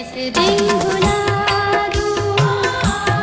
कैसे दिन भुला दूं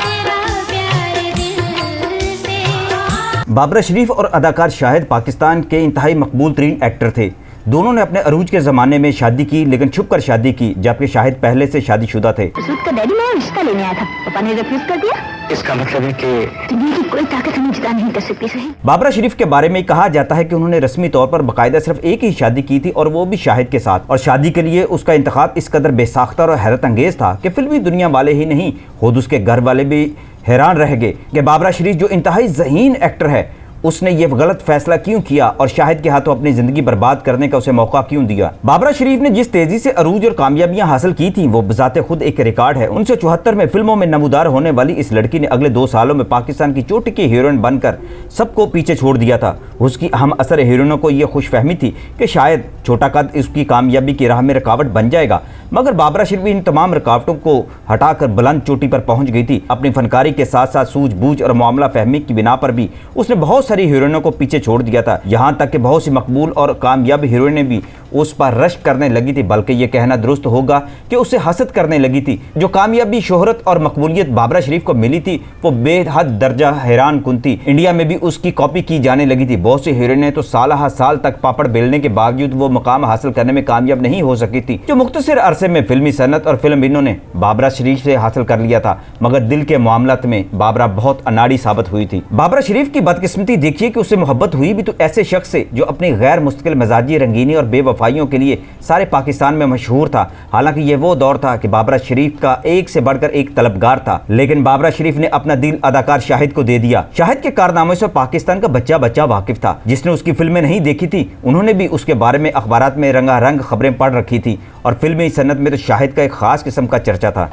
तेरा प्यार दिल से। बाबरा शरीफ और अदाकार शाहिद पाकिस्तान के इंतहाई मकबूल तरीन एक्टर थे। दोनों ने अपने अरूज के ज़माने में शादी की, लेकिन छुप कर शादी की, जबकि शाहिद पहले से शादीशुदा थे। सूद का डैडी मैं रिश्ता लेने आया था, पापा ने रिफ्यूज कर दिया। इसका मतलब है कि दुनिया की कोई ताकत हमें जुदा नहीं कर सकती। सही बाबरा शरीफ के बारे में कहा जाता है कि उन्होंने रस्मी तौर पर बाकायदा सिर्फ एक ही शादी की थी, और वो भी शाहिद के साथ। और शादी के लिए उसका इंतखाब इस कदर बेसाख्ता और हैरत अंगेज था कि फिल्मी दुनिया वाले ही नहीं, खुद उसके घर वाले भी हैरान रह गए कि बाबरा शरीफ जो इंतहाई ज़हीन एक्टर है, उसने ये गलत फैसला क्यों किया और शाहिद के हाथों अपनी जिंदगी बर्बाद करने का उसे मौका क्यों दिया। बाबरा शरीफ ने जिस तेजी से अरूज और कामयाबियां हासिल की थी, वो बजाते खुद एक रिकॉर्ड है। 1974 में फिल्मों में नमूदार होने वाली इस लड़की ने अगले 2 सालों में पाकिस्तान की चोटी की हीरोइन बनकर सबको पीछे छोड़ दिया था। उसकी अहम असर हीरोइनों को यह खुशफहमी थी कि शायद छोटा कद उसकी कामयाबी की राह में रुकावट बन जाएगा, मगर बाबरा शरीफ इन तमाम रुकावटों को हटाकर बुलंद चोटी पर पहुंच गई थी। अपनी फनकारी के साथ साथ सूझबूझ और मामला फहमी की बिना पर भी उसने बहुत सारी हीरोइनों को पीछे छोड़ दिया था। यहाँ तक कि बहुत सी मकबूल और कामयाब हीरोइनें भी उस पर रश्क करने लगी थी, बल्कि यह कहना दुरुस्त होगा कि उससे हसद करने लगी थी। जो कामयाबी, शोहरत और मकबूलियत बाबरा शरीफ को मिली थी, वो बेहद दर्जा हैरान कुन थी। इंडिया में भी उसकी कॉपी की जाने लगी थी। बहुत सी हीरोइनें तो साल तक पापड़ बेलने के बावजूद वो मुकाम हासिल करने में कामयाब नहीं हो सकी थी, जो मुख्तसर अरसे में फिल्मी सनत और फिल्म बिनों ने बाबरा शरीफ से हासिल कर लिया था। मगर दिल के मामलात में बाबरा बहुत अनाड़ी साबित हुई थी। बाबरा शरीफ की बदकिस्मती देखिए कि उससे मोहब्बत हुई भी तो ऐसे शख्स से जो अपनी गैर मुस्तकिल मिजाजी, रंगीनी और बेवफाइयों के लिए सारे पाकिस्तान में मशहूर था। हालांकि ये वो दौर था कि बाबरा शरीफ का एक से बढ़कर एक तलबगार था, लेकिन बाबरा शरीफ ने अपना दिल अदाकार शाहिद को दे दिया। शाहिद के कारनामे से पाकिस्तान का बच्चा बच्चा वाकिफ था। जिसने उसकी फिल्में नहीं देखी थी, उन्होंने भी उसके बारे में अखबारात में रंगारंग खबरें पढ़ रखी थी, और फिल्मी सन्नत में तो शाहिद का एक खास किस्म का चर्चा था।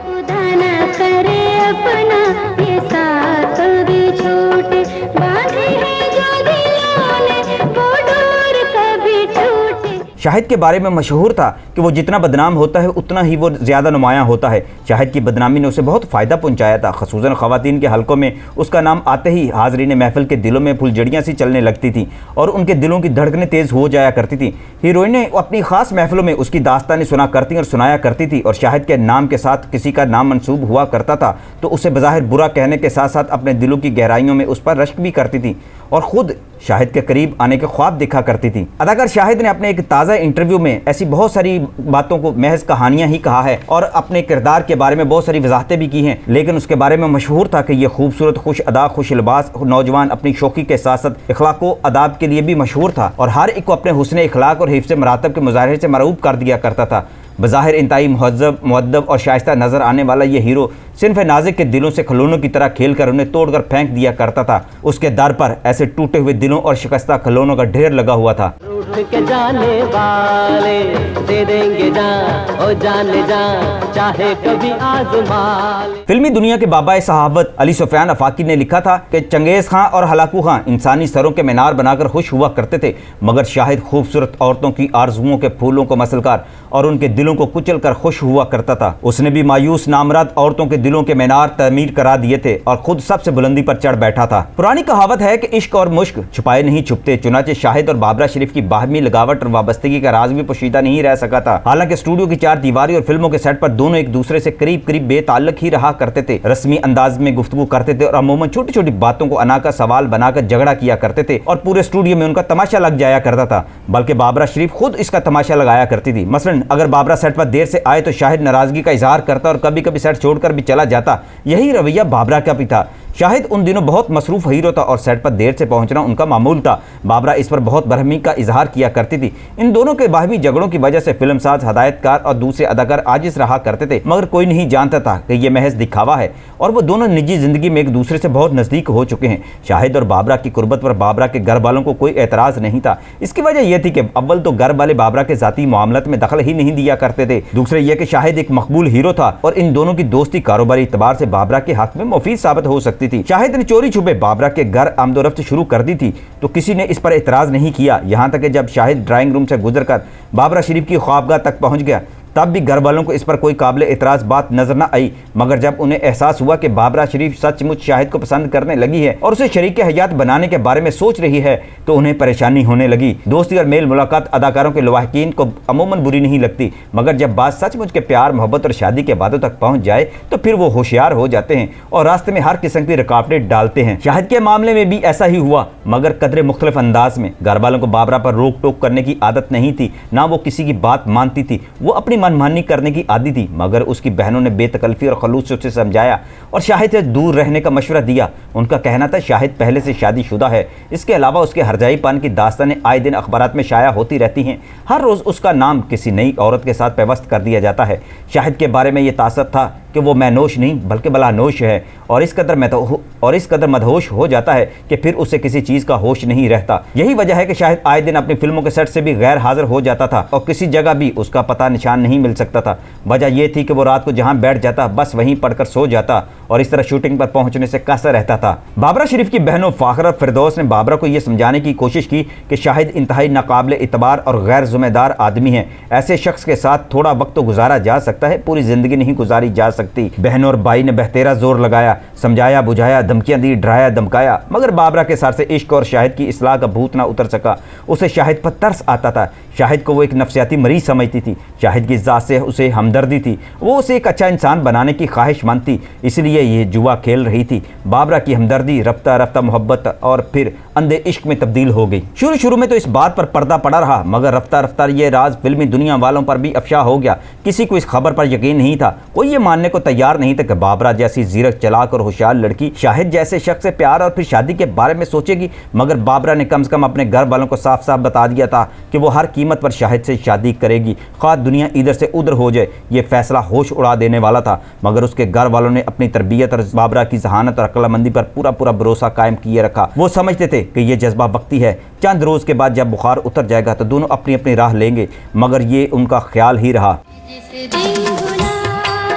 शाहिद के बारे में मशहूर था कि वो जितना बदनाम होता है उतना ही वो ज़्यादा नुमायां होता है। शाहिद की बदनामी ने उसे बहुत फ़ायदा पहुंचाया था। ख़ुसूसन ख़वातीन के हलकों में उसका नाम आते ही हाज़रीन महफिल के दिलों में फुलझड़ियाँ सी चलने लगती थी और उनके दिलों की धड़कनें तेज़ हो जाया करती थी। हीरोइनें अपनी ख़ास महफिलों में उसकी दास्तानें सुना करती और सुनाया करती थी, और शाहिद के नाम के साथ किसी का नाम मंसूब हुआ करता था तो उसे बज़ाहिर बुरा कहने के साथ साथ अपने दिलों की गहराइयों में उस पर रश्क भी करती थी और ख़ुद शाहिद के करीब आने के ख्वाब देखा करती थी। अदाकार शाहिद ने अपने एक ताज़ा इंटरव्यू में ऐसी बहुत सारी बातों को महज कहानियां ही कहा है और अपने किरदार के बारे में बहुत सारी वजाहतें भी की हैं, लेकिन उसके बारे में मशहूर था कि यह खूबसूरत, खुश अदा, खुश लिबास नौजवान अपनी शौकी के साथ साथ इखलाक व अदाब के लिए भी मशहूर था और हर एक को अपने हुस्न इखलाक और हिफ्ज़ मरातब के मुजाहरे से मरूब कर दिया करता था। बज़ाहिर इंतहाई महज़्ज़ब, मुअद्दब और शाइस्ता नज़र आने वाला ये हीरो सिर्फ नाज़िक के दिलों से खिलौनों की तरह खेलकर उन्हें तोड़कर फेंक दिया करता था। उसके दर पर ऐसे टूटे हुए दिलों और शिकस्ता खिलौनों का ढेर लगा हुआ था। के जाने वाले दे देंगे जान, ओ जाने जान, चाहे कभी आज़मा ले। फिल्मी दुनिया के बाबा सहाबत अली सुफियान अफाकी ने लिखा था कि चंगेज़ खां और हलाकू खां इंसानी सरों के मीनार बनाकर खुश हुआ करते थे, मगर शाहिद खूबसूरत औरतों की आरज़ुओं के फूलों को मसलकर और उनके दिलों को कुचल कर खुश हुआ करता था। उसने भी मायूस नामराद औरतों के दिलों के मीनार तमीर करा दिए थे और खुद सबसे बुलंदी पर चढ़ बैठा था। पुरानी कहावत है कि इश्क और मुश्क छुपाए नहीं छुपते, चुनाचे शाहिद और बाबरा शरीफ की बाहमी लगावट और वाबस्तगी का राज भी पोशीदा नहीं रह सका था। हालांकि स्टूडियो की 4 दीवारी और फिल्मों के सेट पर दोनों एक दूसरे से करीब करीब बेताल्लुक ही रहा करते थे, रस्मी अंदाज में गुफ्तगू करते थे और अमूमन छोटी छोटी बातों को अना का सवाल बनाकर झगड़ा किया करते थे और पूरे स्टूडियो में उनका तमाशा लग जाया करता था। बल्कि बाबरा शरीफ खुद इसका तमाशा लगाया करती थी। मसलन अगर बाबरा सेट पर देर से आए तो शाहिद नाराजगी का इजहार करता और कभी कभी सेट छोड़कर भी चला जाता। यही रवैया बाबरा का भी था। शाहिद उन दिनों बहुत मसरूफ हीरो था और सेट पर देर से पहुंचना उनका मामूल था। बाबरा इस पर बहुत बरहमी का इजहार किया करती थी। इन दोनों के बाहमी झगड़ों की वजह से फिल्मसाज, हदायतकार और दूसरे अदाकार आजिज रहा करते थे, मगर कोई नहीं जानता था कि यह महज दिखावा है और वो दोनों निजी जिंदगी में एक दूसरे से बहुत नज़दीक हो चुके हैं। शाहिद और बाबरा की कुर्बत पर बाबरा के घर वालों को कोई एतराज़ नहीं था। इसकी वजह यह थी कि अव्वल तो घर वाले बाबरा के ज़ाती मामलात में दखल ही नहीं दिया करते थे, दूसरे यह कि शाहिद एक मकबूल हीरो था और इन दोनों की दोस्ती कारोबारी एतबार से बाबरा के हक में मुफीद साबित हो सकती थी। शाहिद ने चोरी छुपे बाबरा के घर आमदोरफ्त शुरू कर दी थी तो किसी ने इस पर एतराज़ नहीं किया, यहाँ तक कि जब शाहिद ड्राइंग रूम से गुजरकर बाबरा शरीफ की ख्वाबगाह तक पहुँच गया तब भी घर वालों को इस पर कोई काबिल एतराज बात नजर न आई, मगर जब उन्हें एहसास हुआ कि बाबरा शरीफ सचमुच शाहिद को पसंद करने लगी है और उसे शरीक हयात बनाने के बारे में सोच रही है, तो उन्हें परेशानी होने लगी। दोस्ती और मेल मुलाकात अदाकारों के लवाहकीन को अमूमन बुरी नहीं लगती, मगर जब बात सचमुच के प्यार, मोहब्बत और शादी के बातों तक पहुंच जाए तो फिर वो होशियार हो जाते हैं और रास्ते में हर किस्म की रुकावटें डालते हैं। शाहिद के मामले में भी ऐसा ही हुआ, मगर कदरे मुख्तलिफ अंदाज में। घर वालों को बाबरा पर रोक टोक करने की आदत नहीं थी, ना वो किसी की बात मानती थी, वो अपनी मनमानी करने की आदी थी। मगर उसकी बहनों ने बेतकल्फी और खलूस से उसे समझाया और शाहिद से दूर रहने का मशवरा दिया। उनका कहना था शाहिद पहले से शादीशुदा है। इसके अलावा उसके हरजाईपन की दास्तानें आए दिन अखबारात में शाया होती रहती हैं। हर रोज़ उसका नाम किसी नई औरत के साथ पेवस्त कर दिया जाता है। शाहिद के बारे में ये तासर था कि वो मैनोश नहीं बल्कि बलानोश है और इस कदर मदहोश हो जाता है कि फिर उसे किसी चीज़ का होश नहीं रहता। यही वजह है कि शाहिद आए दिन अपनी फिल्मों के सेट से भी गैर हाजिर हो जाता था और किसी जगह भी उसका पता निशान नहीं मिल सकता था। वजह यह थी कि वो रात को जहां बैठ जाता बस वहीं पढ़कर सो जाता और इस तरह शूटिंग पर पहुंचने से कसर रहता था। बाबरा शरीफ की बहनों फ़ाखर और फिरदौस ने बाबरा को यह समझाने की कोशिश की कि शाहिद इंतहाई नाकाबिल इतबार और गैर जिम्मेदार आदमी है। ऐसे शख्स के साथ थोड़ा वक्त तो गुजारा जा सकता है, पूरी ज़िंदगी नहीं गुजारी जा सकती। बहनों और भाई ने बहतेरा जोर लगाया, समझाया बुझाया, धमकियां दी, डराया धमकाया, मगर बाबरा के सर से इश्क और शाहिद की इस्लाह का भूत ना उतर सका। उसे शाहिद पर तरस आता था। शाहिद को वो एक नफ्सियाती मरीज समझती थी। शाहिद की ज़ात से उसे हमदर्दी थी। वो उसे एक अच्छा इंसान बनाने की ख्वाहिशमंद थी, इसलिए ये जुआ खेल रही थी। बाबरा की हमदर्दी रफ्ता रफ्ता मोहब्बत और फिर अंधे इश्क में तब्दील हो गई। शुरू में तो इस बात पर पर्दा पड़ा रहा, मगर रफ्ता रफ्ता ये राज फिल्मी दुनिया वालों पर भी अफशा हो गया। किसी को इस खबर पर यकीन नहीं था। कोई ये मानने को तैयार नहीं था कि बाबरा जैसी जीरक, चलाक और होशियार लड़की शाहिद जैसे शख्स से प्यार और फिर शादी के बारे में सोचेगी। मगर बाबरा ने कम से कम अपने घर वालों को साफ साफ बता दिया था कि वो हर कीमत पर शाहिद से शादी करेगी, ख्वाह दुनिया इधर से उधर हो जाए। ये फैसला होश उड़ा देने वाला था, मगर उसके घर वालों ने अपनी तरबियत और बाबरा की जहानत और अक्लमंदी पर पूरा भरोसा कायम किए रखा। वो समझते थे कि ये जज्बा वक्ती है, चंद रोज के बाद जब बुखार उतर जाएगा तो दोनों अपनी अपनी राह लेंगे। मगर ये उनका ख्याल ही रहा। जिस दिन भुला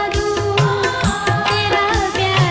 दूँ तेरा प्यार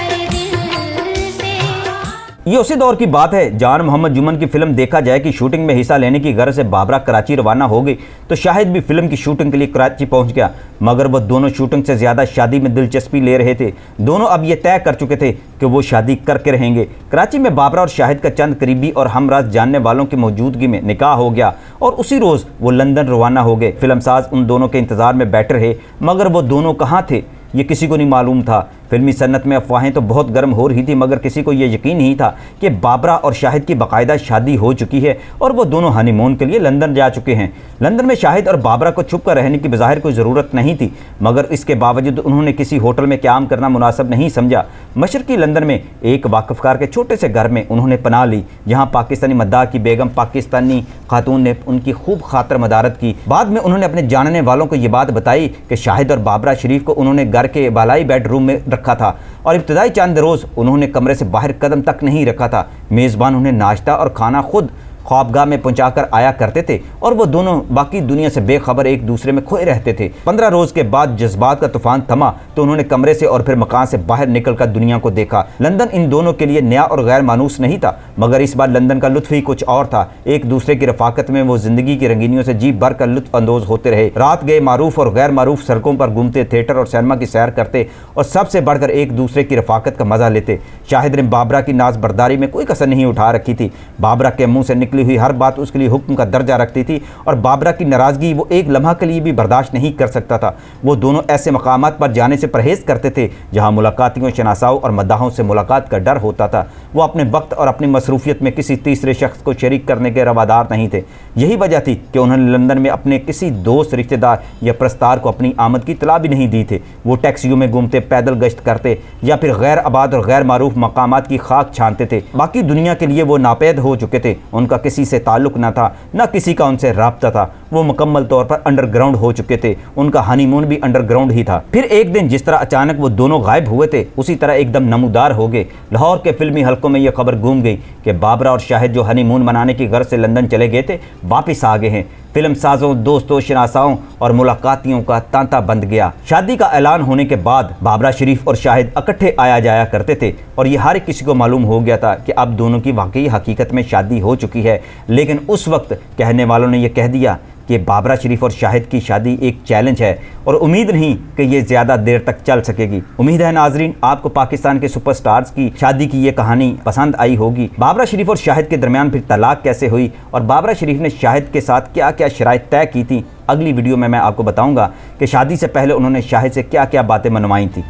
दिल से। ये उसी दौर की बात है। जान मोहम्मद जुमन की फिल्म देखा जाए कि शूटिंग में हिस्सा लेने की गर्ज से बाबरा कराची रवाना हो गई, तो शाहिद भी फिल्म की शूटिंग के लिए कराची पहुंच गया। मगर वो दोनों शूटिंग से ज़्यादा शादी में दिलचस्पी ले रहे थे। दोनों अब ये तय कर चुके थे कि वो शादी करके रहेंगे। कराची में बाबरा और शाहिद का चंद करीबी और हमराज जानने वालों की मौजूदगी में निकाह हो गया और उसी रोज़ वो लंदन रवाना हो गए। फिल्मसाज उन दोनों के इंतज़ार में बैठे रहे, मगर वो दोनों कहाँ थे ये किसी को नहीं मालूम था। फिल्मी सन्नत में अफवाहें तो बहुत गर्म हो रही थी, मगर किसी को ये यकीन नहीं था कि बाबरा और शाहिद की बाकायदा शादी हो चुकी है और वो दोनों हनीमून के लिए लंदन जा चुके हैं। लंदन में शाहिद और बाबरा को छुप कर रहने की बज़ाहिर कोई ज़रूरत नहीं थी, मगर इसके बावजूद उन्होंने किसी होटल में क़याम करना मुनासिब नहीं समझा। मशरक़ी लंदन में एक वाक़फ़कार के छोटे से घर में उन्होंने पनाह ली, जहाँ पाकिस्तानी मद्दाह की बेगम पाकिस्तानी खातून ने उनकी खूब खातर मदारत की। बाद में उन्होंने अपने जानने वालों को ये बात बताई कि शाहिद और बाबरा शरीफ को उन्होंने घर के बालाई बेडरूम में रखा था और इब्तदाई चंद रोज़ उन्होंने कमरे से बाहर कदम तक नहीं रखा था। मेज़बान उन्हें नाश्ता और खाना खुद ख्वाबगाह में पहुंचाकर आया करते थे और वो दोनों बाकी दुनिया से बेखबर एक दूसरे में खोए रहते थे। 15 रोज़ के बाद जज्बात का तूफान थमा तो उन्होंने कमरे से और फिर मकान से बाहर निकलकर दुनिया को देखा। लंदन इन दोनों के लिए नया और गैर मानूस नहीं था, मगर इस बार लंदन का लुत्फ ही कुछ और था। एक दूसरे की रफाकत में वो जिंदगी की रंगीनियों से जी भर कर लुत्फ अंदोज होते रहे। रात गए मारूफ और गैर मारूफ सड़कों पर घूमते, थिएटर और सिनेमा की सैर करते और सबसे बढ़कर एक दूसरे की रफाकत का मजा लेते। शाहिद ने बाबरा की नाज बर्दारी में कोई कसर नहीं उठा रखी थी। बाबरा के मुंह से निकली हुई हर बात उसके लिए हुक्म का दर्जा रखती थी और बाबरा की नाराज़गी वो एक लम्हा के लिए भी बर्दाश्त नहीं कर सकता था। वो दोनों ऐसे मकामात पर जाने से परहेज़ करते थे जहां मुलाकातियों, शनासाओं और मद्दाहों से मुलाकात का डर होता था। वो अपने वक्त और अपनी मसरूफियत में किसी तीसरे शख्स को शरीक करने के रवादार नहीं थे। यही वजह थी कि उन्होंने लंदन में अपने किसी दोस्त, रिश्तेदार या प्रस्तार को अपनी आमद की इत्तला भी नहीं दी थी। वो टैक्सियों में घूमते, पैदल गश्त करते या फिर गैर आबाद और गैर मारूफ मकामात की खाक छानते थे। बाकी दुनिया के लिए वो नापैद हो चुके थे। उनका किसी से ताल्लुक न था, न किसी का उनसे राब्ता था। वो मुकम्मल तौर पर अंडरग्राउंड हो चुके थे। उनका हनीमून भी अंडरग्राउंड ही था। फिर एक दिन जिस तरह अचानक वो दोनों गायब हुए थे, उसी तरह एकदम नमूदार हो गए। लाहौर के फिल्मी हलकों में यह खबर गूंज गई कि बाबरा और शाहिद जो हनीमून मनाने की गर्ज से लंदन चले गए थे, वापस आ गए हैं। फिल्म साजों, दोस्तों, शनासाओं और मुलाकातियों का तांता बंद गया। शादी का ऐलान होने के बाद बाबरा शरीफ और शाहिद इकट्ठे आया जाया करते थे और ये हर किसी को मालूम हो गया था कि अब दोनों की वाकई हकीकत में शादी हो चुकी है। लेकिन उस वक्त कहने वालों ने यह कह दिया कि बाबरा शरीफ और शाहिद की शादी एक चैलेंज है और उम्मीद नहीं कि ये ज़्यादा देर तक चल सकेगी। उम्मीद है नाजरीन आपको पाकिस्तान के सुपरस्टार्स की शादी की ये कहानी पसंद आई होगी। बाबरा शरीफ और शाहिद के दरमियान फिर तलाक कैसे हुई और बाबरा शरीफ ने शाहिद के साथ क्या क्या शराइत तय की थी, अगली वीडियो में मैं आपको बताऊंगा कि शादी से पहले उन्होंने शाहिद से क्या क्या बातें मनवाई थी।